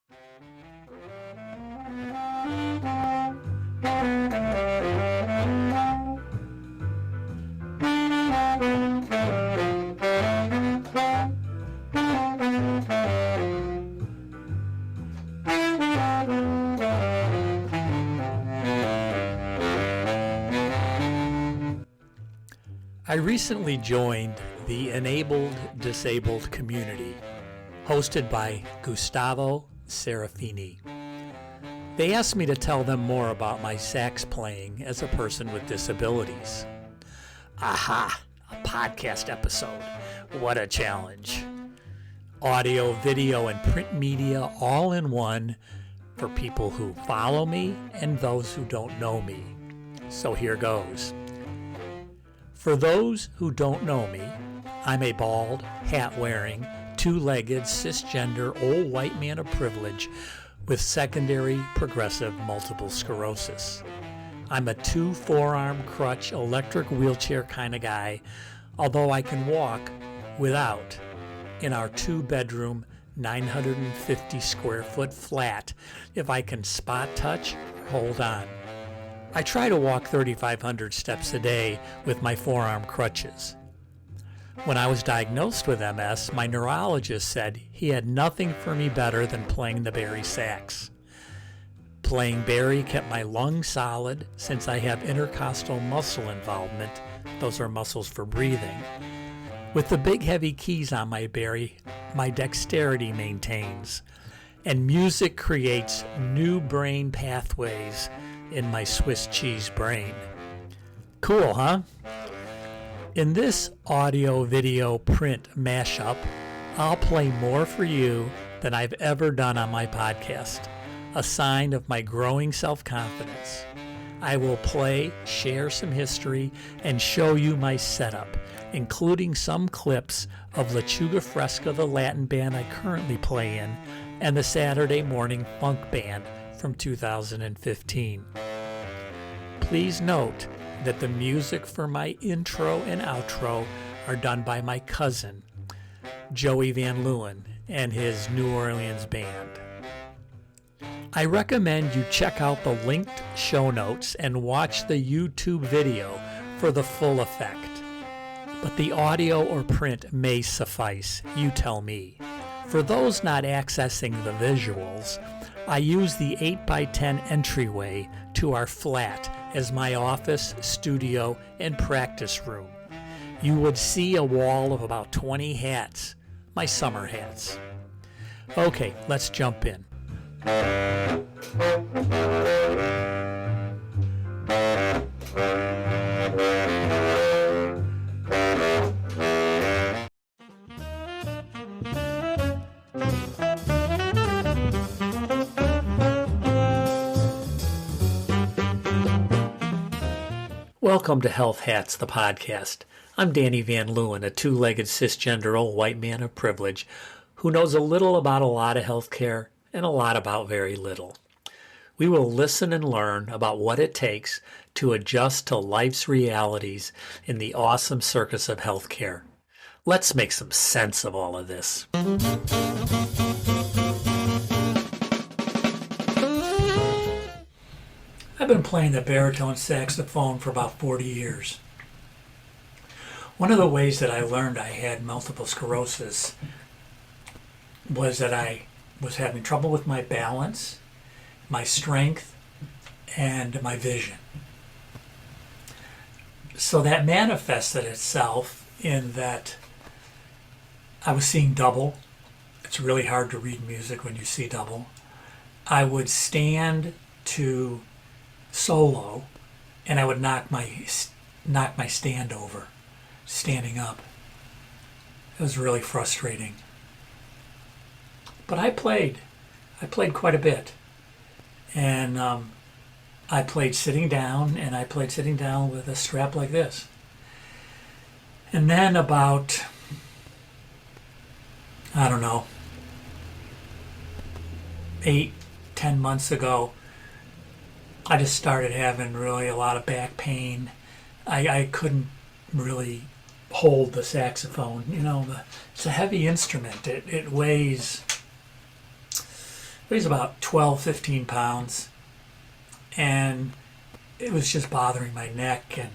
I recently joined the Enabled Disabled community, hosted by Gustavo Serafini. They asked me to tell them more about my sax playing as a person with disabilities. Aha! A podcast episode. What a challenge. Audio, video, and print media all in one for people who follow me and those who don't know me. So here goes. For those who don't know me, I'm a bald, hat-wearing, two-legged, cisgender, old white man of privilege with secondary progressive multiple sclerosis. I'm a 2-forearm crutch, electric wheelchair kind of guy, although I can walk without in our 2-bedroom, 950 square foot flat if I can spot touch or hold on. I try to walk 3,500 steps a day with my forearm crutches. When I was diagnosed with MS, my neurologist said he had nothing for me better than playing the bari sax. Playing bari kept my lungs solid since I have intercostal muscle involvement. Those are muscles for breathing. With the big heavy keys on my bari, my dexterity maintains, and music creates new brain pathways in my Swiss cheese brain. Cool, huh? In this audio, video, print mashup, I'll play more for you than I've ever done on my podcast, a sign of my growing self-confidence. I will play, share some history, and show you my setup, including some clips of Lechuga Fresca, the Latin band I currently play in, and the Saturday Morning Funk Band from 2015. Please note that the music for my intro and outro are done by my cousin, Joey Van Leeuwen, and his New Orleans band. I recommend you check out the linked show notes and watch the YouTube video for the full effect. But the audio or print may suffice, you tell me. For those not accessing the visuals, I use the 8x10 entryway to our flat as my office, studio, and practice room. You would see a wall of about 20 hats, my summer hats. Okay, let's jump in. Welcome to Health Hats, the podcast. I'm Danny Van Leeuwen, a two-legged cisgender old white man of privilege who knows a little about a lot of healthcare and a lot about very little. We will listen and learn about what it takes to adjust to life's realities in the awesome circus of healthcare. Let's make some sense of all of this. I've been playing the baritone saxophone for about 40 years. One of the ways that I learned I had multiple sclerosis was that I was having trouble with my balance, my strength, and my vision. So that manifested itself in that I was seeing double. It's really hard to read music when you see double. I would stand to solo, and I would knock my stand over, standing up. It was really frustrating. But I played quite a bit, and I played sitting down, and I played sitting down with a strap like this. And then about, 8-10 months ago, I just started having really a lot of back pain. I couldn't really hold the saxophone. It's a heavy instrument. It weighs Weighs about 12, 15 pounds. And it was just bothering my neck and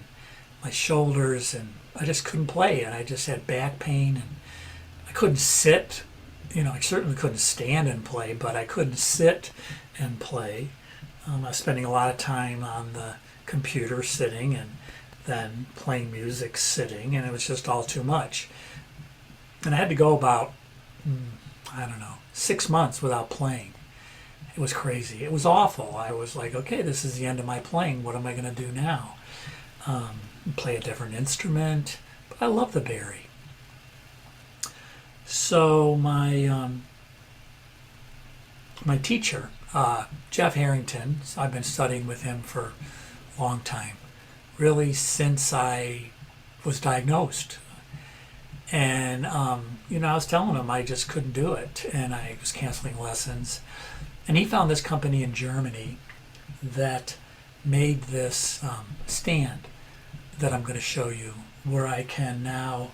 my shoulders, and I just couldn't play. And I just had back pain, and I couldn't sit. I certainly couldn't stand and play, but I couldn't sit and play. I was spending a lot of time on the computer sitting and then playing music sitting, and it was just all too much. And I had to go about, 6 months without playing. It was crazy. It was awful. I was like, okay, this is the end of my playing. What am I going to do now? Play a different instrument. But I love the bari. So my teacher, Jeff Harrington, I've been studying with him for a long time, really since I was diagnosed. And, I was telling him I just couldn't do it, and I was canceling lessons. And he found this company in Germany that made this stand that I'm going to show you, where I can now,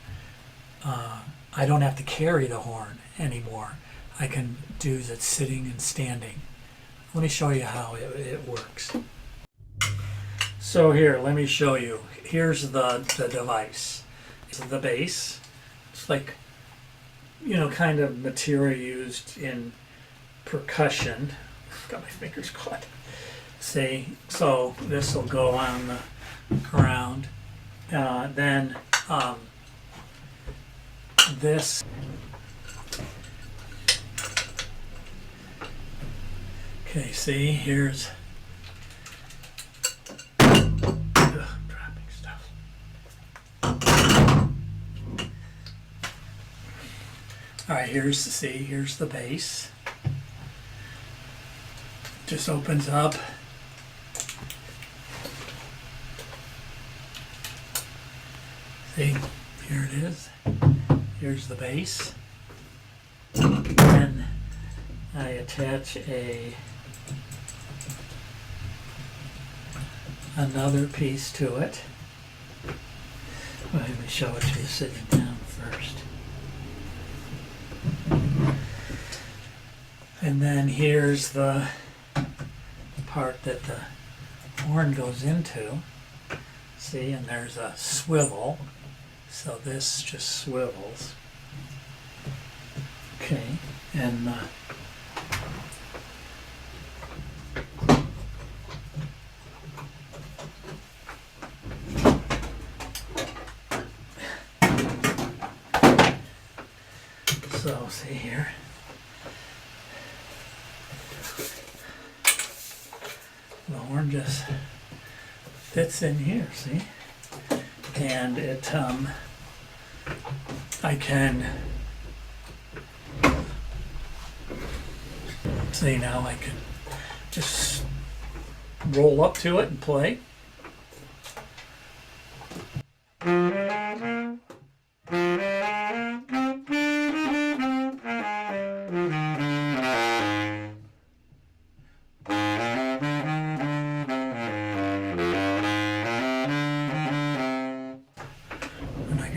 I don't have to carry the horn anymore. I can do it sitting and standing. Let me show you how it works. So here, let me show you. Here's the device. It's the bass. It's like, kind of material used in percussion. Got my fingers caught. See, so this will go on the ground. Then this. Okay, see, here's dropping stuff. All right, here's the bass. Just opens up. See, here it is. Here's the bass. Then I attach another piece to it. Well, let me show it to you sitting down first. And then here's the part that the horn goes into. See, and there's a swivel. So this just swivels. Okay, and so see here. The horn just fits in here, see? And it, I can, see, now I can just roll up to it and play.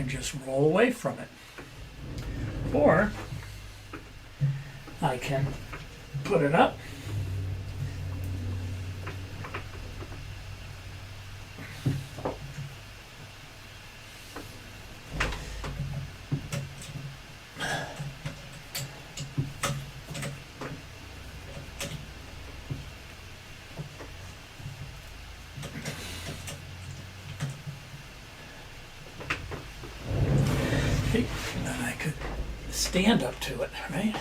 Just roll away from it. Or I can put it up. And then I could stand up to it, right?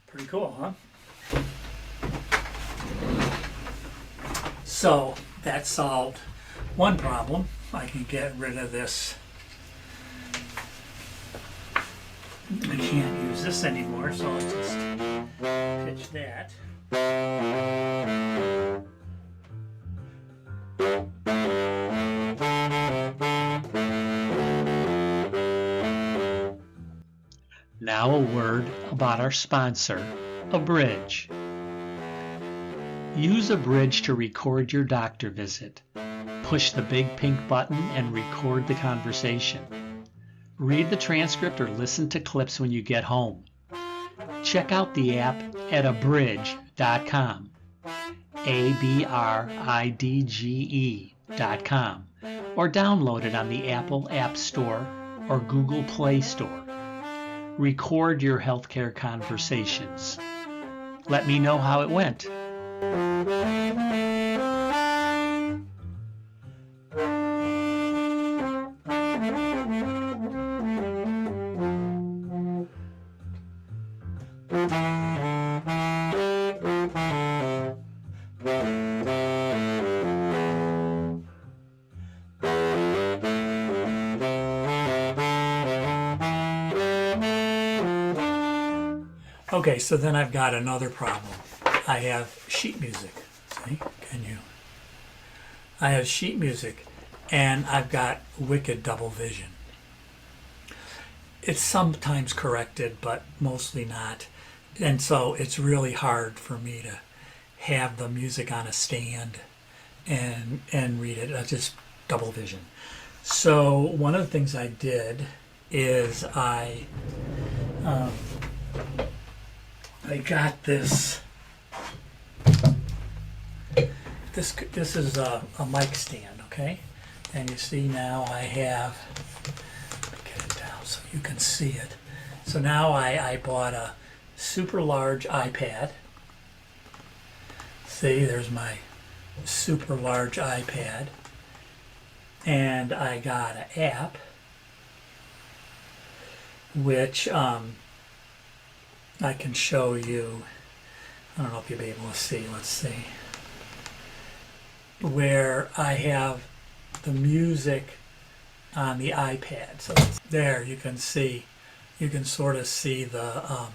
Pretty cool, huh? So that solved one problem. I can get rid of this. I can't use this anymore, so I'll just pitch that. Now a word about our sponsor, Abridge. Use Abridge to record your doctor visit. Push the big pink button and record the conversation. Read the transcript or listen to clips when you get home. Check out the app at abridge.com, abridge.com, or download it on the Apple App Store or Google Play Store. Record your healthcare conversations. Let me know how it went. Okay, so then I've got another problem. I have sheet music. See, I have sheet music, and I've got wicked double vision. It's sometimes corrected, but mostly not. And so it's really hard for me to have the music on a stand and read it. It's just double vision. So one of the things I did is I got this. This is a mic stand, okay? And you see now I have. Let me get it down so you can see it. So now I bought a super large iPad. See, there's my super large iPad, and I got an app which I can show you. I don't know if you'll be able to see. Let's see. Where I have the music on the iPad. So there you can see. You can sort of see the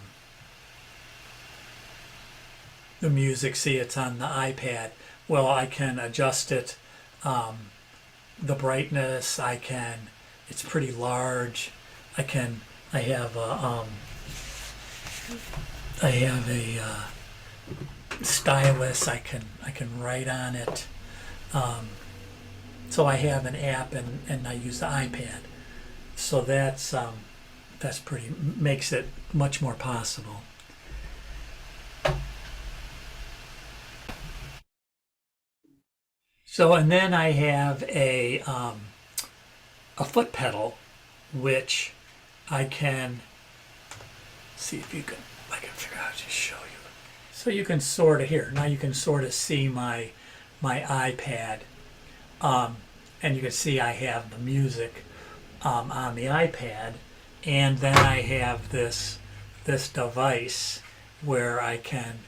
music. See, it's on the iPad. Well, I can adjust it. The brightness. It's pretty large. I have a stylus. I can write on it. So I have an app and I use the iPad. So that's pretty, makes it much more possible. So, and then I have a foot pedal, which I can see if I can figure out how to show you. So you can sort of now you can sort of see my iPad, and you can see I have the music on the iPad, and then I have this device where I can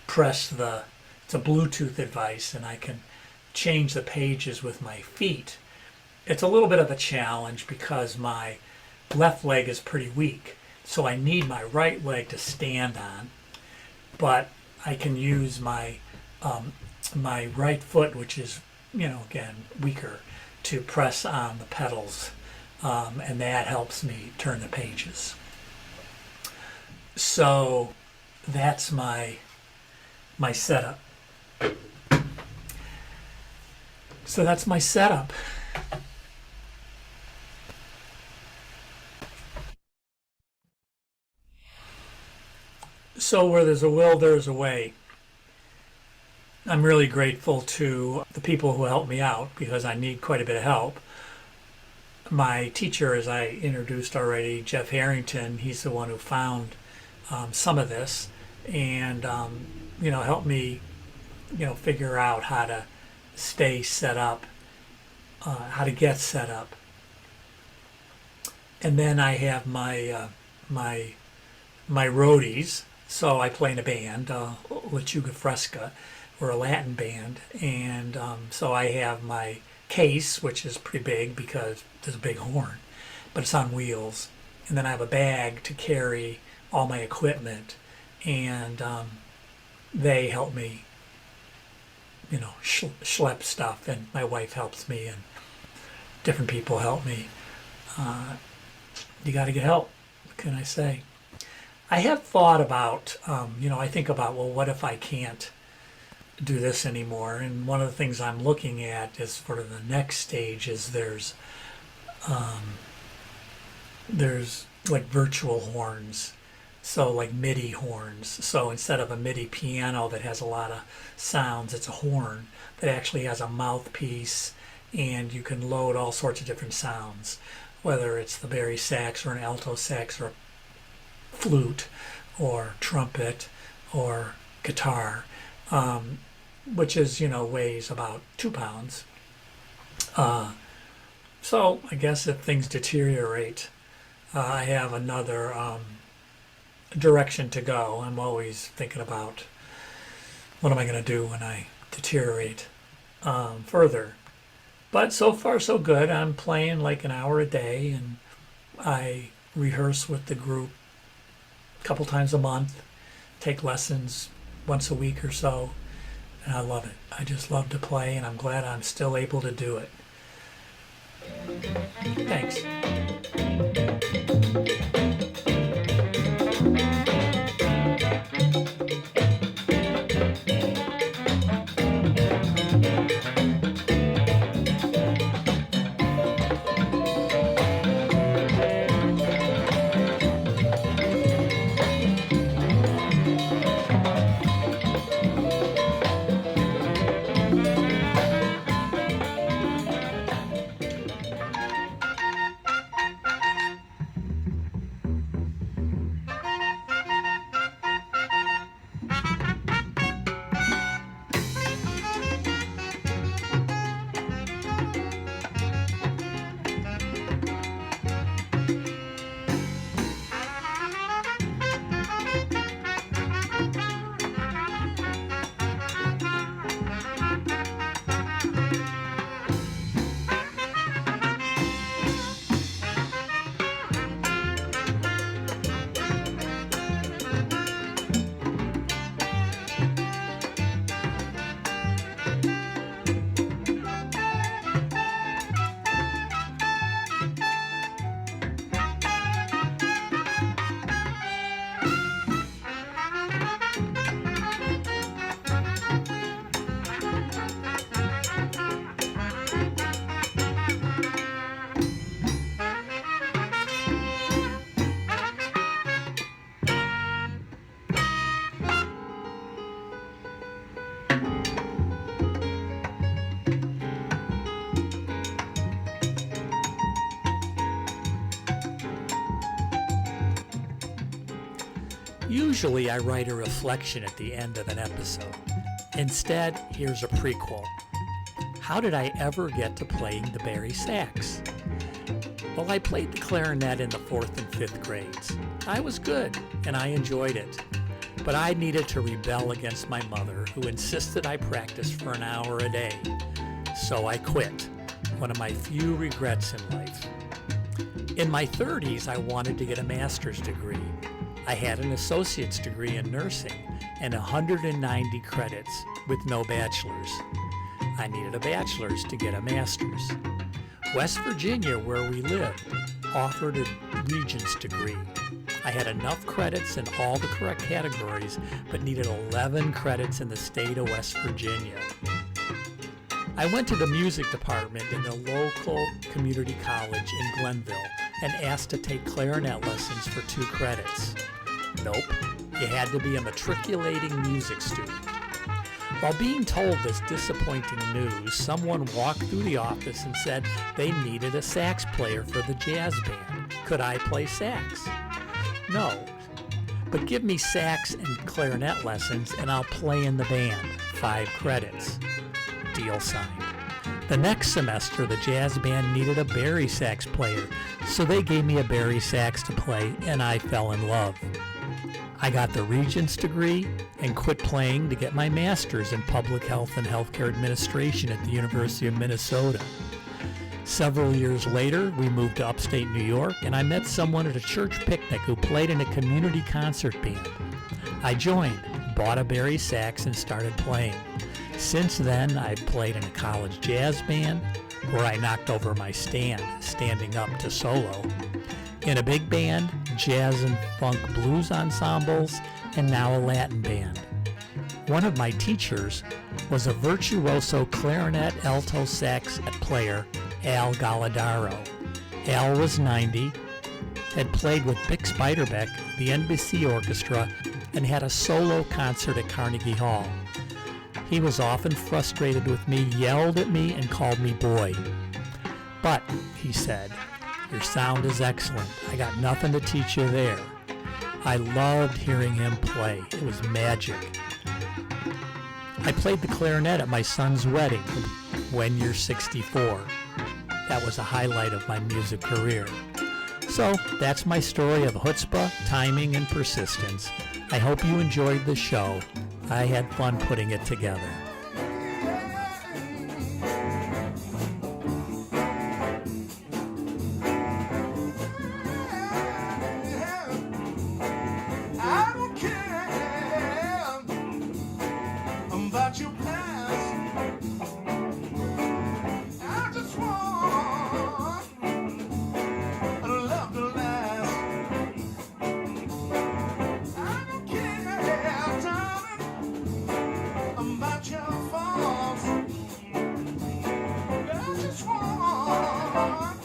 press it's a Bluetooth device, and I can change the pages with my feet. It's a little bit of a challenge because my left leg is pretty weak, so I need my right leg to stand on, but I can use my my right foot, which is, again, weaker, to press on the pedals, and that helps me turn the pages. So that's my setup. So that's my setup. So where there's a will, there's a way. I'm really grateful to the people who helped me out because I need quite a bit of help. My teacher, as I introduced already, Jeff Harrington, he's the one who found some of this and, helped me, figure out how to stay set up, how to get set up. And then I have my roadies. So I play in a band, Lechuga Fresca. We're a Latin band, and so I have my case, which is pretty big because there's a big horn, but it's on wheels. And then I have a bag to carry all my equipment, and they help me, schlep stuff, and my wife helps me, and different people help me. you got to get help. What can I say? I have thought about, I think about, well, what if I can't do this anymore? And one of the things I'm looking at is sort of the next stage is there's like virtual horns. So like MIDI horns. So instead of a MIDI piano that has a lot of sounds, it's a horn that actually has a mouthpiece, and you can load all sorts of different sounds, whether it's the bari sax or an alto sax or a flute or trumpet or guitar, which is, weighs about 2 pounds. So I guess if things deteriorate, I have another direction to go. I'm always thinking about what am I going to do when I deteriorate further. But so far so good. I'm playing like an hour a day, and I rehearse with the group a couple times a month, take lessons once a week or so, and I love it. I just love to play, and I'm glad I'm still able to do it. Thanks. Usually I write a reflection at the end of an episode. Instead, here's a prequel. How did I ever get to playing the bari sax? Well, I played the clarinet in the 4th and 5th grades. I was good, and I enjoyed it. But I needed to rebel against my mother, who insisted I practice for an hour a day. So I quit, one of my few regrets in life. In my 30s, I wanted to get a master's degree. I had an associate's degree in nursing and 190 credits with no bachelor's. I needed a bachelor's to get a master's. West Virginia, where we lived, offered a regent's degree. I had enough credits in all the correct categories, but needed 11 credits in the state of West Virginia. I went to the music department in the local community college in Glenville and asked to take clarinet lessons for 2 credits. Nope, you had to be a matriculating music student. While being told this disappointing news, someone walked through the office and said they needed a sax player for the jazz band. Could I play sax? No, but give me sax and clarinet lessons and I'll play in the band, 5 credits. Deal signed. The next semester, the jazz band needed a bari sax player, so they gave me a bari sax to play, and I fell in love. I got the regent's degree and quit playing to get my master's in public health and healthcare administration at the University of Minnesota. Several years later, we moved to upstate New York, and I met someone at a church picnic who played in a community concert band. I joined, bought a bari sax, and started playing. Since then, I've played in a college jazz band, where I knocked over my stand, standing up to solo, in a big band, jazz and funk blues ensembles, and now a Latin band. One of my teachers was a virtuoso clarinet alto sax player, Al Galladaro. Al was 90, had played with Bix Beiderbecke, the Embassy Orchestra, and had a solo concert at Carnegie Hall. He was often frustrated with me, yelled at me, and called me boy. But, he said, your sound is excellent. I got nothing to teach you there. I loved hearing him play. It was magic. I played the clarinet at my son's wedding, When You're 64. That was a highlight of my music career. So that's my story of chutzpah, timing, and persistence. I hope you enjoyed the show. I had fun putting it together. I don't care about your past. I just want love to last. I don't care, darling, about your faults. I just want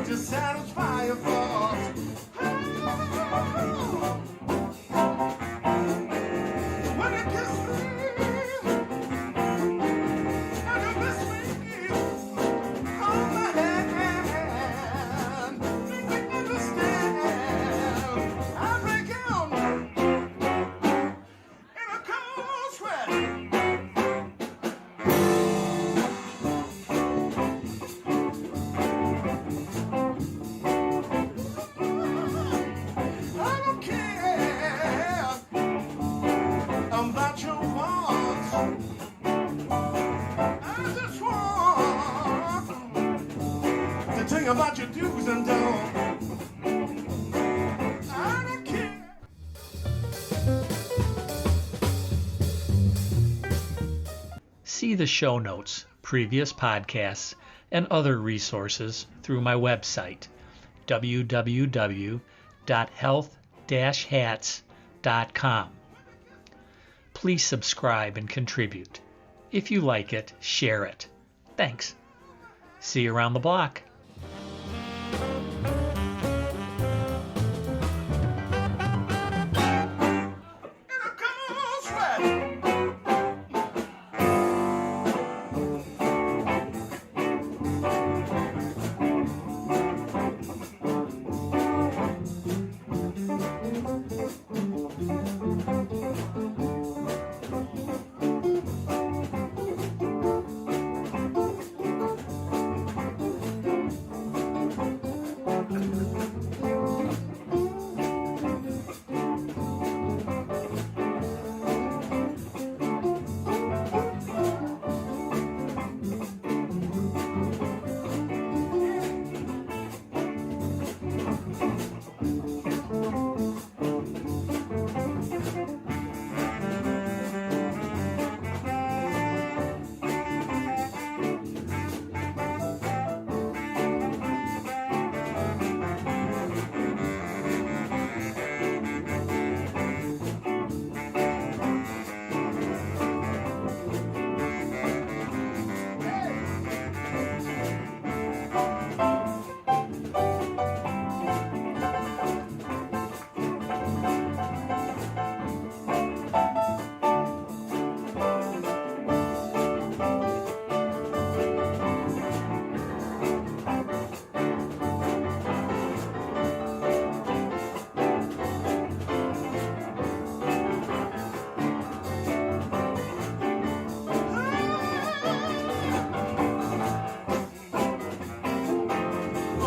to satisfy your faults. When you kiss me and you miss me, hold my hand, make me understand. I break out in a cold sweat. I don't care about your wants. I just want to tell you about your do's and don'ts. I don't care. See the show notes, previous podcasts, and other resources through my website, www.health-hats.com. Please subscribe and contribute. If you like it, share it. Thanks. See you around the block. In a cold sweat.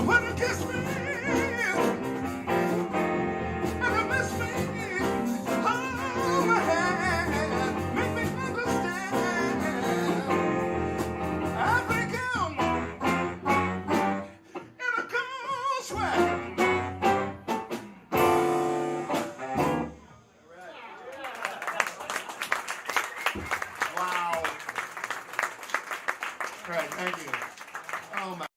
When you kiss me and you miss me, hold my hand, make me understand. I break out in a cold sweat. Wow. All right, thank you. Oh my.